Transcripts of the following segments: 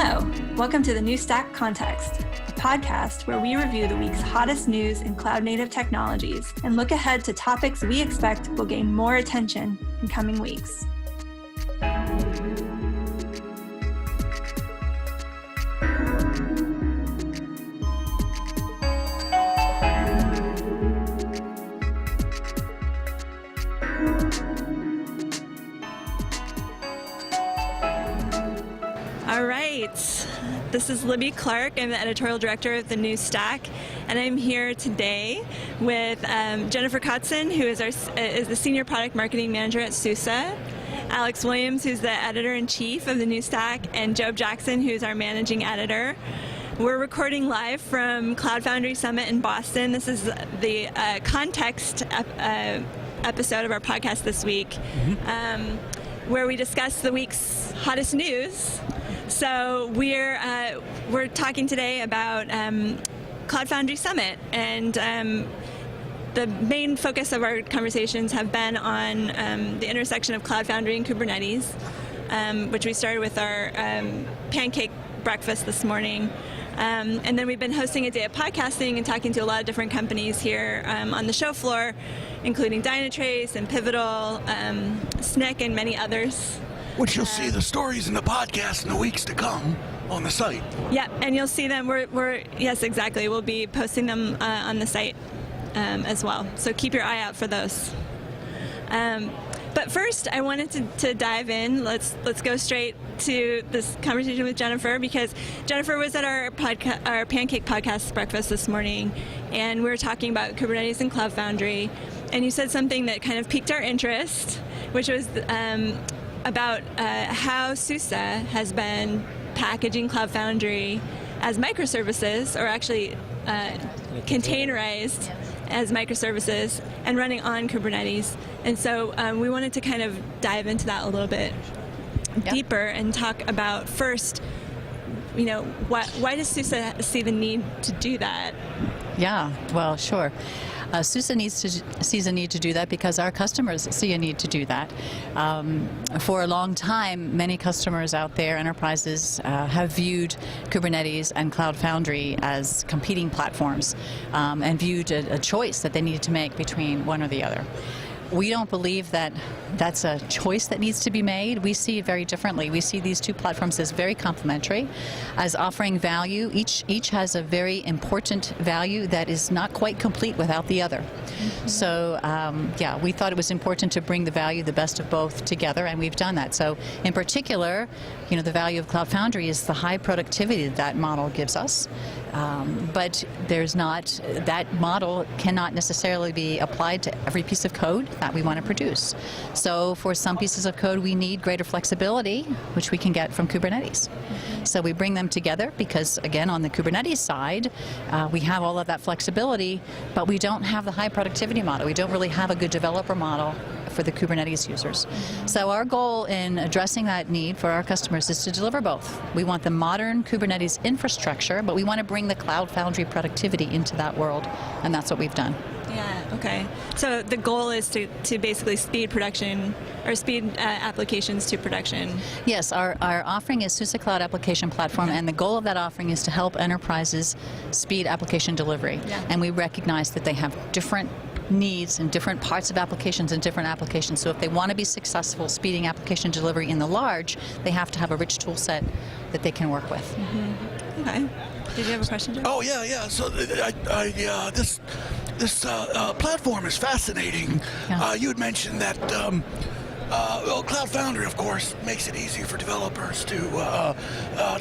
Hello, welcome to the New Stack Context, a podcast where we review the week's hottest news in cloud-native technologies and look ahead to topics we expect will gain more attention in coming weeks. All right, this is Libby Clark. I'm the editorial director of the New Stack, and I'm here today with Jennifer Kotzen, who is the senior product marketing manager at SUSE, Alex Williams, who's the editor-in-chief of the New Stack, and Job Jackson, who's our managing editor. We're recording live from Cloud Foundry Summit in Boston. This is the context episode of our podcast this week, where we discuss the week's hottest news. So we're talking today about Cloud Foundry Summit, and the main focus of our conversations have been on the intersection of Cloud Foundry and Kubernetes, which we started with our pancake breakfast this morning. And then we've been hosting a day of podcasting and talking to a lot of different companies here on the show floor, including Dynatrace and Pivotal, Snyk, and many others. Which you'll see the stories in the podcast in the weeks to come on the site. Yeah, and you'll see them. Yes, exactly. We'll be posting them on the site as well. So keep your eye out for those. But first, I wanted to dive in. Let's go straight to this conversation with Jennifer, because Jennifer was at our Pancake podcast breakfast this morning, and we were talking about Kubernetes and Cloud Foundry, and you said something that kind of piqued our interest, which was about how SUSE has been packaging Cloud Foundry as microservices, or actually containerized as microservices and running on Kubernetes. And so we wanted to kind of dive into that a little bit deeper and talk about first, why does SUSE see the need to do that? Yeah, well, sure. SUSE sees a need to do that because our customers see a need to do that. For a long time, many customers out there, enterprises, have viewed Kubernetes and Cloud Foundry as competing platforms and viewed a choice that they needed to make between one or the other. We don't believe that that's a choice that needs to be made. We see it very differently. We see these two platforms as very complementary, as offering value. Each has a very important value that is not quite complete without the other. Mm-hmm. So, we thought it was important to bring the value, the best of both, together, and we've done that. So, in particular, the value of Cloud Foundry is the high productivity that model gives us. But that model cannot necessarily be applied to every piece of code that we want to produce. So for some pieces of code, we need greater flexibility, which we can get from Kubernetes. Mm-hmm. So we bring them together because, again, on the Kubernetes side, we have all of that flexibility, but we don't have the high productivity model. We don't really have a good developer model for the Kubernetes users. Mm-hmm. So our goal in addressing that need for our customers is to deliver both. We want the modern Kubernetes infrastructure, but we want to bring the Cloud Foundry productivity into that world, and that's what we've done. Yeah, okay. So the goal is to basically speed production, or speed applications to production. Yes, our offering is SUSE Cloud Application Platform, and the goal of that offering is to help enterprises speed application delivery. Yeah. And we recognize that they have different needs in different parts of applications and different applications. So if they want to be successful speeding application delivery in the large, they have to have a rich tool set that they can work with. Mm-hmm. Okay. Did you have a question, Joe? Oh, yeah. So this platform is fascinating. Yeah. You had mentioned that Cloud Foundry, of course, makes it easier for developers to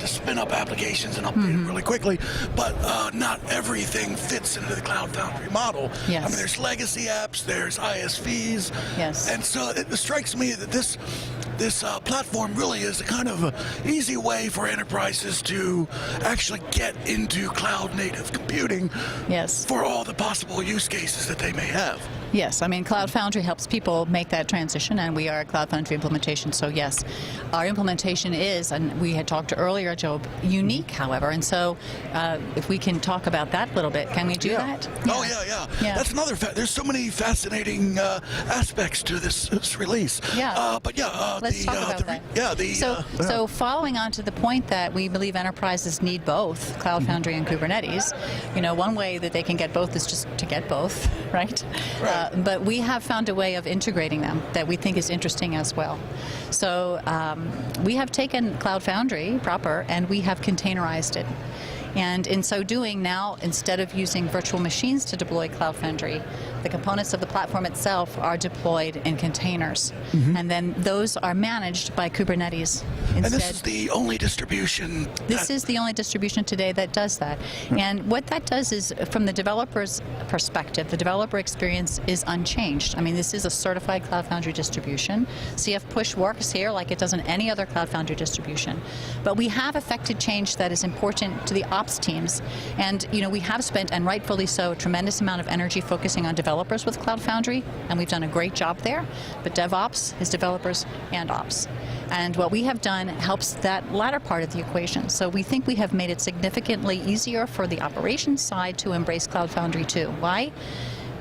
spin up applications and update them really quickly, but not everything fits into the Cloud Foundry model. Yes. I mean, there's legacy apps, there's ISVs, yes. And so it strikes me that this platform really is a kind of easy way for enterprises to actually get into cloud-native computing, yes, for all the possible use cases that they may have. Yes, I mean, Cloud Foundry helps people make that transition, and we are a Cloud Foundry implementation, so yes. Our implementation is, and we had talked earlier, Joe, unique, however, and so if we can talk about that a little bit, can we do that? Oh, yeah. That's another there's so many fascinating aspects to this release. Yeah. Let's talk about that. Yeah, So following on to the point that we believe enterprises need both Cloud Foundry and Kubernetes, one way that they can get both is just to get both, right? But we have found a way of integrating them that we think is interesting as well. So we have taken Cloud Foundry proper and we have containerized it. And in so doing now, instead of using virtual machines to deploy Cloud Foundry, the components of the platform itself are deployed in containers. And then those are managed by Kubernetes instead. And this is the only distribution? This is the only distribution today that does that. And what that does is, from the developer's perspective, the developer experience is unchanged. I mean, this is a certified Cloud Foundry distribution. CF Push works here like it does in any other Cloud Foundry distribution. But we have affected change that is important to the ops teams. And, we have spent, and rightfully so, a tremendous amount of energy focusing on developers with Cloud Foundry, and we've done a great job there. But DevOps is developers and ops. And what we have done helps that latter part of the equation. So we think we have made it significantly easier for the operations side to embrace Cloud Foundry too. Why?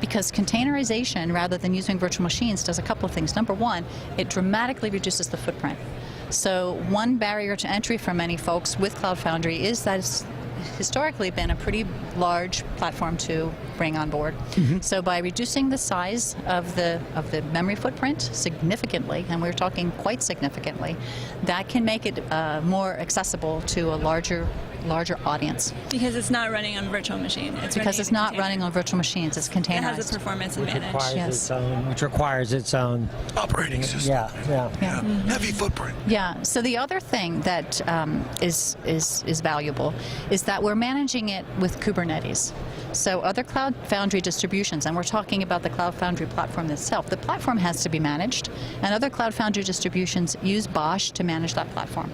Because containerization, rather than using virtual machines, does a couple of things. Number one, it dramatically reduces the footprint. So one barrier to entry for many folks with Cloud Foundry is that it's historically been a pretty large platform to bring on board. So by reducing the size of the memory footprint significantly, and we're talking quite significantly, that can make it more accessible to a larger audience. Because it's not running on virtual machine. Because it's not running on virtual machines. It's containerized. It has a performance advantage. Which requires its own operating system. Yeah. Heavy footprint. Yeah. So the other thing that is valuable is that we're managing it with Kubernetes. So other Cloud Foundry distributions, and we're talking about the Cloud Foundry platform itself, the platform has to be managed, and other Cloud Foundry distributions use Bosch to manage that platform.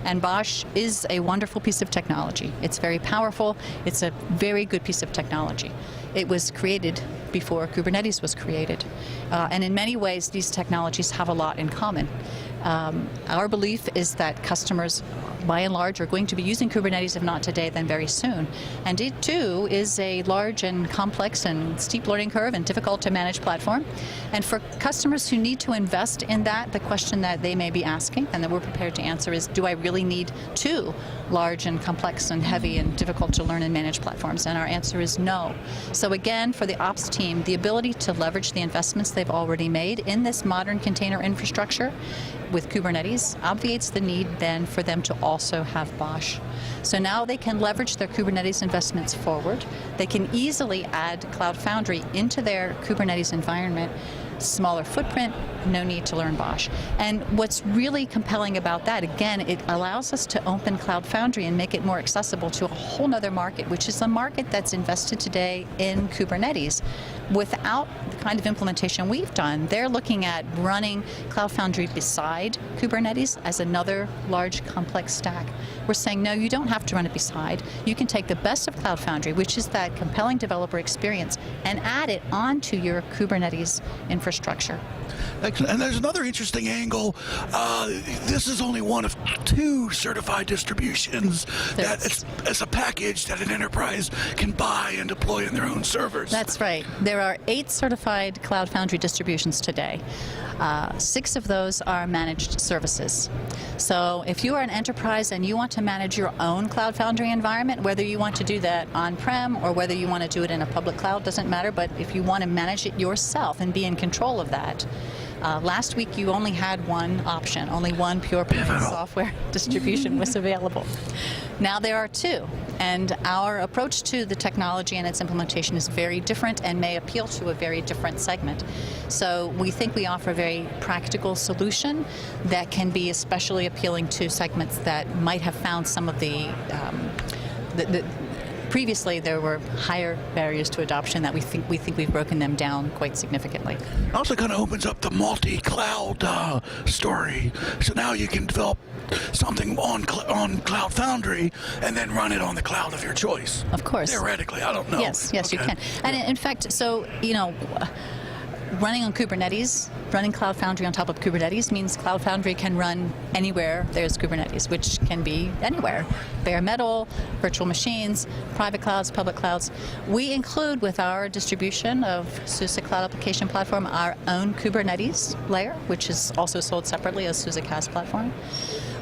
And Bosch is a wonderful piece of technology. It's very powerful. It's a very good piece of technology. It was created before Kubernetes was created. And in many ways, these technologies have a lot in common. Our belief is that customers, by and large, are going to be using Kubernetes, if not today, then very soon. And it, too, is a large and complex and steep learning curve and difficult to manage platform. And for customers who need to invest in that, the question that they may be asking, and that we're prepared to answer, is, do I really need two large and complex and heavy and difficult to learn and manage platforms? And our answer is no. So again, for the ops team, the ability to leverage the investments they've already made in this modern container infrastructure with Kubernetes obviates the need then for them to also have Bosch. So now they can leverage their Kubernetes investments forward. They can easily add Cloud Foundry into their Kubernetes environment. Smaller footprint, no need to learn Bosch. And what's really compelling about that, again, it allows us to open Cloud Foundry and make it more accessible to a whole nother market, which is a market that's invested today in Kubernetes. Without the kind of implementation we've done, they're looking at running Cloud Foundry beside Kubernetes as another large, complex stack. We're saying, no, you don't have to run it beside. You can take the best of Cloud Foundry, which is that compelling developer experience, and add it onto your Kubernetes infrastructure. Excellent. And there's another interesting angle. This is only one of two certified distributions that it's a package that an enterprise can buy and deploy in their own servers. That's right. There are 8 certified Cloud Foundry distributions today. 6 of those are managed services. So if you are an enterprise and you want to manage your own Cloud Foundry environment, whether you want to do that on-prem or whether you want to do it in a public cloud, doesn't matter, but if you want to manage it yourself and be in control of that, last week you only had one option, only one pure play software distribution was available. Now there are 2, and our approach to the technology and its implementation is very different and may appeal to a very different segment. So we think we offer a very practical solution that can be especially appealing to segments that might have found some of the previously, there were higher barriers to adoption that we think we've broken them down quite significantly. It also kind of opens up the multi-cloud story. So now you can develop something on Cloud Foundry and then run it on the cloud of your choice. Of course. Theoretically, I don't know. Yes, okay. You can. And in fact, so, running on Kubernetes, running Cloud Foundry on top of Kubernetes means Cloud Foundry can run anywhere there's Kubernetes, which can be anywhere. Bare metal, virtual machines, private clouds, public clouds. We include with our distribution of SUSE Cloud Application Platform our own Kubernetes layer, which is also sold separately as SUSE CaaS platform.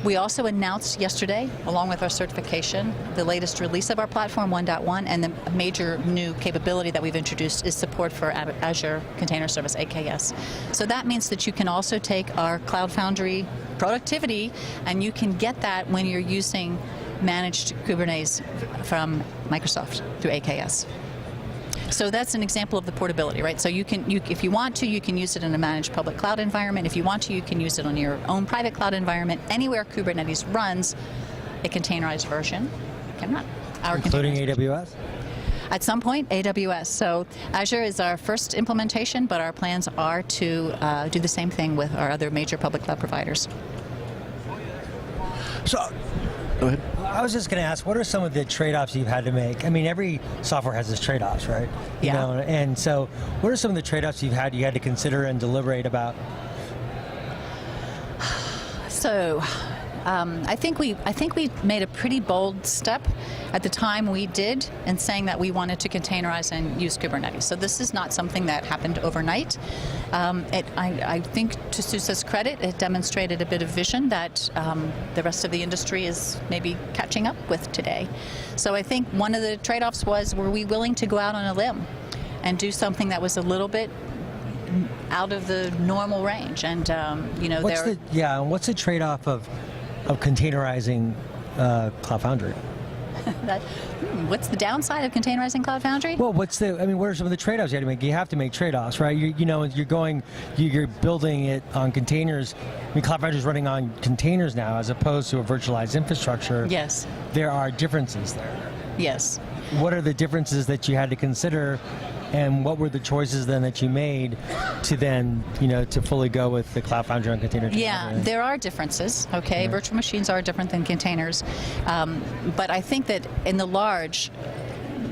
We also announced yesterday, along with our certification, the latest release of our platform, 1.1, and the major new capability that we've introduced is support for Azure Container Service, AKS. So that means that you can also take our Cloud Foundry productivity, and you can get that when you're using managed Kubernetes from Microsoft through AKS. So that's an example of the portability, right? So if you want to, you can use it in a managed public cloud environment. If you want to, you can use it on your own private cloud environment. Anywhere Kubernetes runs, a containerized version can run. Including AWS? At some point, AWS. So Azure is our first implementation, but our plans are to do the same thing with our other major public cloud providers. So, go ahead. I was just going to ask, what are some of the trade-offs you've had to make? I mean, every software has its trade-offs, right? You Yeah. know, and so, what are some of the trade-offs you had to consider and deliberate about? So, I think we made a pretty bold step at the time we did in saying that we wanted to containerize and use Kubernetes. So this is not something that happened overnight. I think, to SUSE's credit, it demonstrated a bit of vision that the rest of the industry is maybe catching up with today. So I think one of the trade-offs was, were we willing to go out on a limb and do something that was a little bit out of the normal range? And what's the trade-off of containerizing Cloud Foundry? What's the downside of containerizing Cloud Foundry? Well, what are some of the trade-offs you have to make? You have to make trade-offs, right? You're building it on containers. I mean, Cloud Foundry is running on containers now, as opposed to a virtualized infrastructure. Yes. There are differences there. Yes. What are the differences that you had to consider, and what were the choices then that you made to then, to fully go with the Cloud Foundry on container technology? Yeah, there are differences, okay? Yeah. Virtual machines are different than containers. But I think that in the large,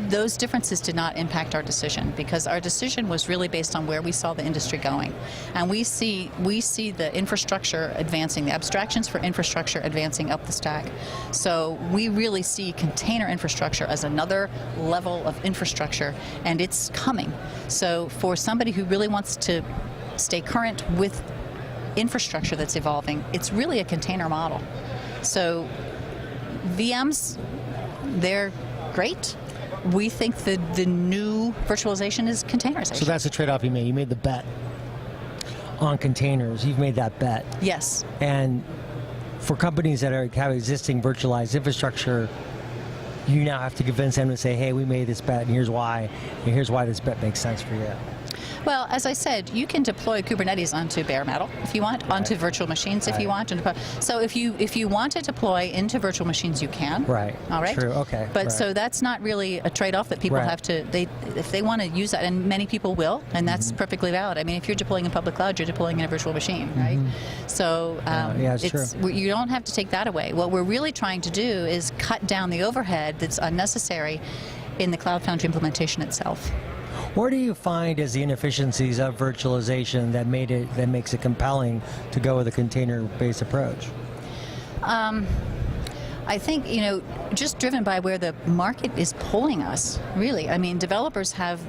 those differences did not impact our decision, because our decision was really based on where we saw the industry going. And we see the infrastructure advancing, the abstractions for infrastructure advancing up the stack. So we really see container infrastructure as another level of infrastructure, and it's coming. So for somebody who really wants to stay current with infrastructure that's evolving, it's really a container model. So VMs, they're great. We think that the new virtualization is containerization. So that's the trade-off you made. You made the bet on containers. You've made that bet. Yes. And for companies that have existing virtualized infrastructure, you now have to convince them to say, hey, we made this bet, and here's why this bet makes sense for you. Well, as I said, you can deploy Kubernetes onto bare metal if you want, onto virtual machines if you want. So if you want to deploy into virtual machines, you can. Right. All right. True. Okay. But right. So that's not really a trade-off that people have to. If they want to use that, and many people will, and that's perfectly valid. I mean, if you're deploying in public cloud, you're deploying in a virtual machine, right? So it's true. You don't have to take that away. What we're really trying to do is cut down the overhead that's unnecessary in the Cloud Foundry implementation itself. Where do you find as the inefficiencies of virtualization that makes it compelling to go with a container-based approach? I think, just driven by where the market is pulling us, really. I mean, developers have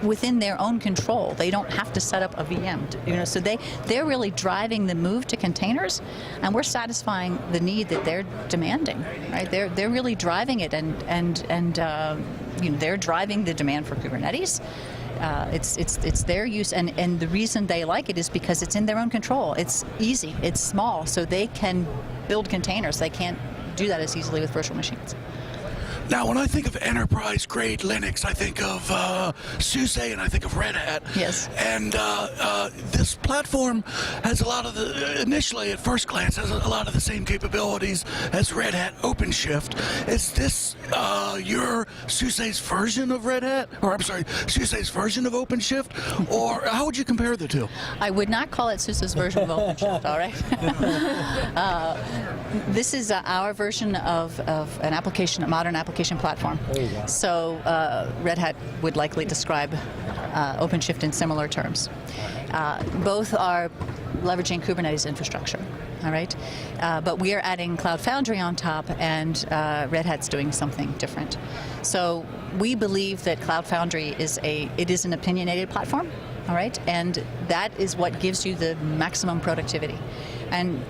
within their own control. They don't have to set up a VM. So they're really driving the move to containers, and we're satisfying the need that they're demanding. Right? They're really driving it, and they're driving the demand for Kubernetes. It's their use, and the reason they like it is because it's in their own control. It's easy, it's small, so they can build containers. They can't do that as easily with virtual machines. Now, when I think of enterprise-grade Linux, I think of SUSE and I think of Red Hat. Yes. And this platform has initially at first glance, has a lot of the same capabilities as Red Hat OpenShift. Is this your SUSE's version of Red Hat? Or I'm sorry, SUSE's version of OpenShift? Or how would you compare the two? I would not call it SUSE's version of OpenShift, all right? This is our version of an application, a modern application application platform. There you go. So Red Hat would likely describe OpenShift in similar terms. Both are leveraging Kubernetes infrastructure. All right, but we are adding Cloud Foundry on top, and Red Hat's doing something different. So we believe that Cloud Foundry is an opinionated platform. All right, and that is what gives you the maximum productivity. And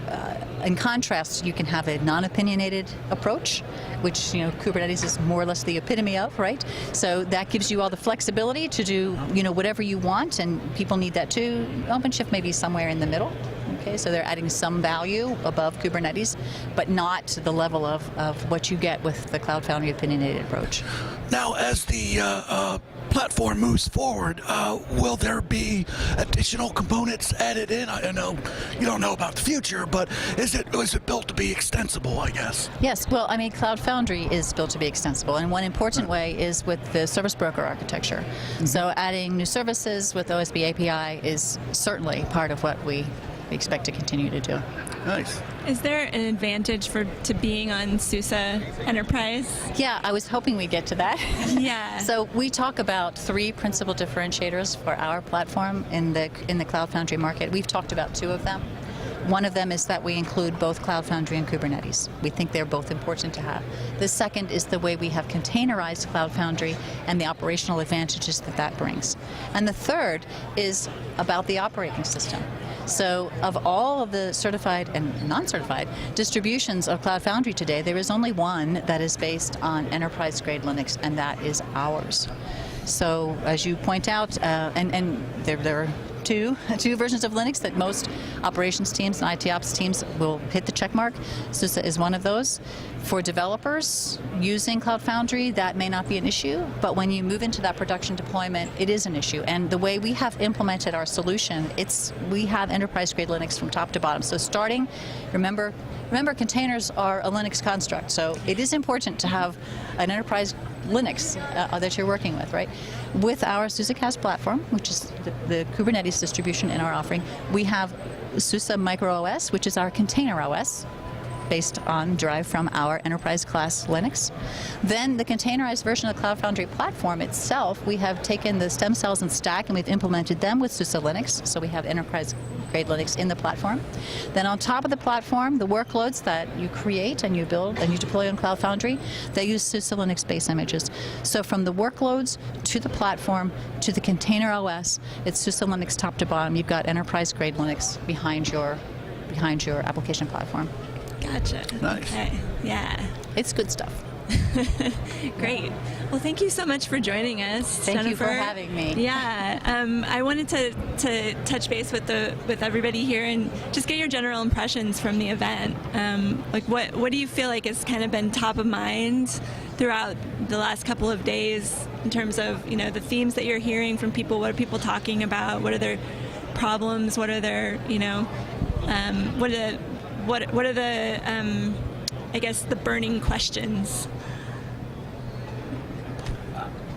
in contrast, you can have a non-opinionated approach, which Kubernetes is more or less the epitome of, right? So that gives you all the flexibility to do whatever you want, and people need that too. OpenShift may be somewhere in the middle. Okay, so they're adding some value above Kubernetes, but not to the level of what you get with the Cloud Foundry opinionated approach. Now, as the platform moves forward, will there be additional components added in? I know you don't know about the future, but is it built to be extensible, I guess? Yes, well, I mean, Cloud Foundry is built to be extensible, and one important way is with the service broker architecture. Mm-hmm. So adding new services with OSB API is certainly part of what we expect to continue to do. Nice. Is there an advantage to being on SUSE Enterprise? Yeah, I was hoping we'd get to that. Yeah. So we talk about 3 principal differentiators for our platform in the Cloud Foundry market. We've talked about 2 of them. One of them is that we include both Cloud Foundry and Kubernetes. We think they're both important to have. The second is the way we have containerized Cloud Foundry and the operational advantages that brings. And the third is about the operating system. So of all of the certified and non-certified distributions of Cloud Foundry today, there is only one that is based on enterprise-grade Linux, and that is ours. So as you point out, and there are two versions of Linux that most operations teams and IT ops teams will hit the check mark. SUSE is one of those. For developers using Cloud Foundry, that may not be an issue, but when you move into that production deployment, it is an issue. And the way we have implemented our solution, we have enterprise-grade Linux from top to bottom. So starting, remember containers are a Linux construct, so it is important to have an enterprise Linux that you're working with, right? With our SUSE platform, which is the Kubernetes distribution in our offering, we have SUSE Micro OS, which is our container OS, derived from our enterprise class Linux. Then the containerized version of the Cloud Foundry platform itself, we have taken the stem cells and stack and we've implemented them with SUSE Linux, so we have enterprise grade Linux in the platform. Then on top of the platform, the workloads that you create and you build and you deploy on Cloud Foundry, they use SUSE Linux base images. So from the workloads to the platform to the container OS, it's SUSE Linux top to bottom. You've got enterprise grade Linux behind your application platform. Gotcha. Nice. Okay. Yeah. It's good stuff. Great. Well, thank you so much for joining us, Thank Jennifer. you for having me. Yeah. I wanted to touch base with everybody here and just get your general impressions from the event. What do you feel like has kind of been top of mind throughout the last couple of days in terms of the themes that you're hearing from people? What are people talking about? What are their problems? What are their what are the I guess the burning questions?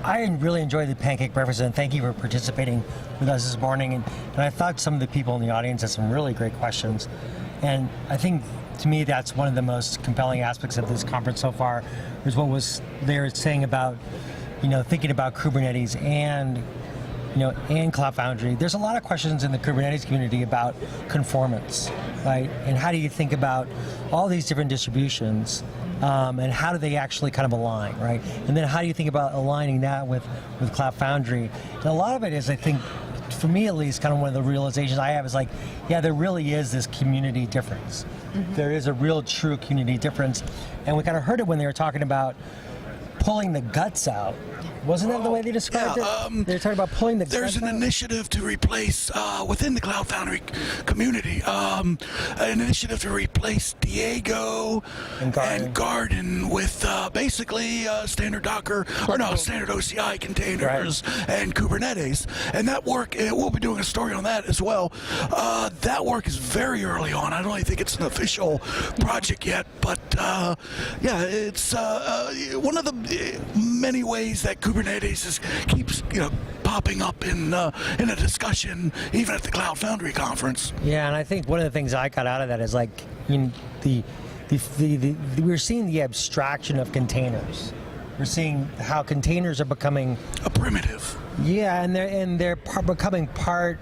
I really enjoyed the pancake breakfast, and thank you for participating with us this morning. And I thought some of the people in the audience had some really great questions. And I think, to me, that's one of the most compelling aspects of this conference so far, is what was there saying about, thinking about Kubernetes and Cloud Foundry. There's a lot of questions in the Kubernetes community about conformance, right? And how do you think about all these different distributions, and how do they actually kind of align, right? And then how do you think about aligning that with Cloud Foundry? And a lot of it is, I think, for me at least, kind of one of the realizations I have is there really is this community difference. Mm-hmm. There is a real true community difference. And we kind of heard it when they were talking about pulling the guts out. Wasn't that the way they described it? They were talking about pulling the guts out. There's an initiative to replace, within the Cloud Foundry community, an initiative to replace Diego and Garden with basically standard Docker, standard OCI containers and Kubernetes. And that work, we'll be doing a story on that as well. That work is very early on. I don't really think it's an official project yet, but it's one of the many ways that Kubernetes keeps popping up in a discussion, even at the Cloud Foundry conference. Yeah, and I think one of the things I got out of that is we're seeing the abstraction of containers, We're seeing how containers are becoming A primitive. Yeah, and they're becoming part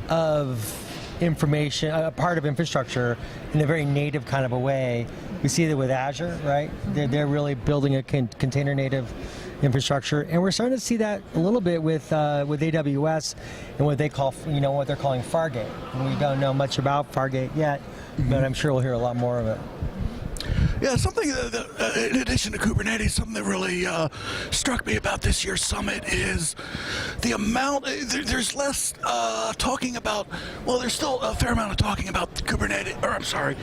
of information, part of infrastructure in a very native kind of a way. We see that with Azure, right? They're really building a container native infrastructure, and we're starting to see that a little bit with AWS and what they call, what they're calling Fargate. And we don't know much about Fargate yet, but I'm sure we'll hear a lot more of it. Yeah, something in addition to Kubernetes, something that really struck me about this year's summit is the amount. There's less talking about. Well, there's still a fair amount of talking about Kubernetes, or I'm sorry,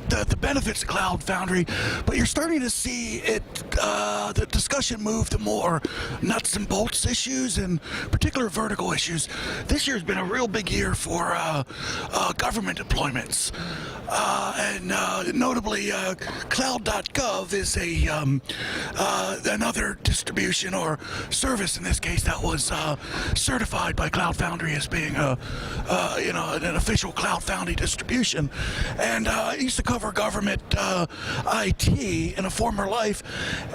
the benefits of Cloud Foundry, but you're starting to see it. The discussion move to more nuts and bolts issues, and particular vertical issues. This year's been a real big year for government deployments, and notably. Cloud.gov is another distribution or service in this case that was certified by Cloud Foundry as being an official Cloud Foundry distribution. And I used to cover government IT in a former life,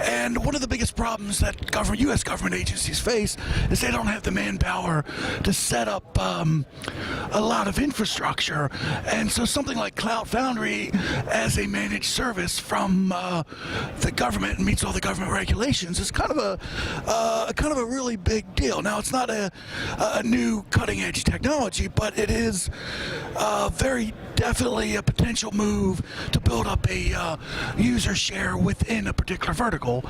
and one of the biggest problems that U.S. government agencies face is they don't have the manpower to set up a lot of infrastructure, and so something like Cloud Foundry as a managed service from the government and meets all the government regulations is kind of a really big deal. Now, it's not a new cutting-edge technology, but it is very definitely a potential move to build up a user share within a particular vertical,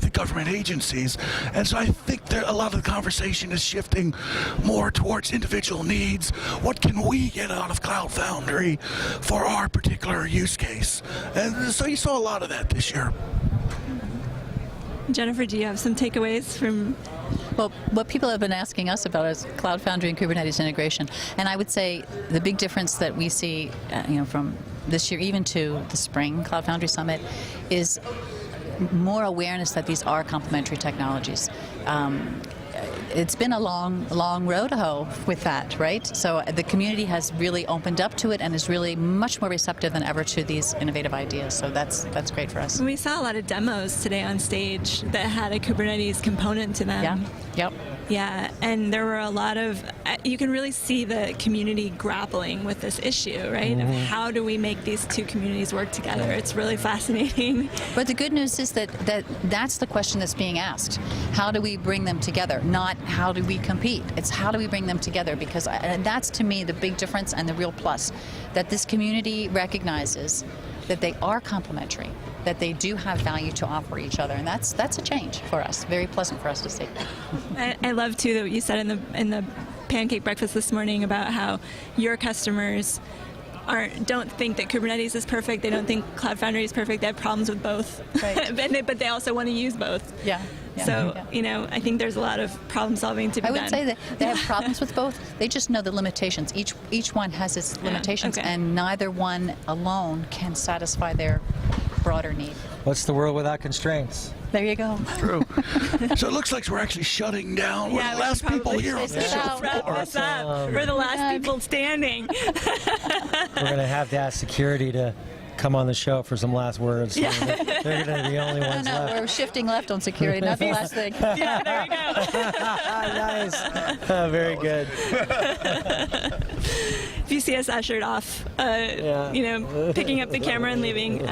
the government agencies. And so I think a lot of the conversation is shifting more towards individual needs. What can we get out of Cloud Foundry for our particular use case? And so you saw a lot of that this year. Jennifer, do you have some takeaways from? Well, what people have been asking us about is Cloud Foundry and Kubernetes integration. And I would say the big difference that we see, from this year even to the spring Cloud Foundry Summit is more awareness that these are complementary technologies. It's been a long road to hoe with that, right? So the community has really opened up to it and is really much more receptive than ever to these innovative ideas. So that's great for us. We saw a lot of demos today on stage that had a Kubernetes component to them. Yeah. Yep. Yeah, and there were a lot of, you can really see the community grappling with this issue, right? Of how do we make these two communities work together? It's really fascinating. But the good news is that's the question that's being asked. How do we bring them together? Not how do we compete? It's how do we bring them together? Because that's, to me, the big difference and the real plus, that this community recognizes that they are complementary, that they do have value to offer each other, and that's a change for us. Very pleasant for us to see. I love too that you said in the pancake breakfast this morning about how your customers don't think that Kubernetes is perfect. They don't think Cloud Foundry is perfect. They have problems with both, right. but they also want to use both. Yeah. So, I think there's a lot of problem solving to be done. I would say that they have problems with both. They just know the limitations. Each one has its limitations, and neither one alone can satisfy their broader need. What's the world without constraints? There you go. True. So it looks like we're actually shutting down. We're the last people here on the show wrap floor. this up. We're the last people standing. We're going to have to ask security to come on the show for some last words. Yeah. They're going to be the only ones left. We're shifting left on security, not the last thing. Yeah, there we go. Nice. Very good. If you see us ushered off, picking up the camera and leaving.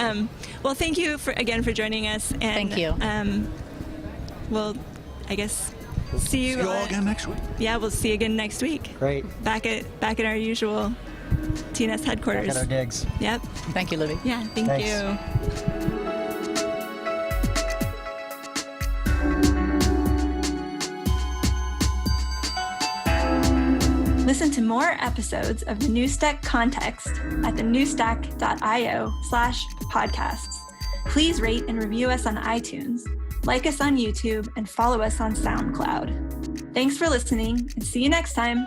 Well, thank you again for joining us. And, thank you. We'll, I guess, see you all again next week. Yeah, we'll see you again next week. Great. Back at our usual TNS headquarters. Back at our digs. Yep. Thank you, Libby. Yeah, thanks. You. Listen to more episodes of the NewsStack Context at thenewstack.io/podcasts. Please rate and review us on iTunes, like us on YouTube, and follow us on SoundCloud. Thanks for listening, and see you next time.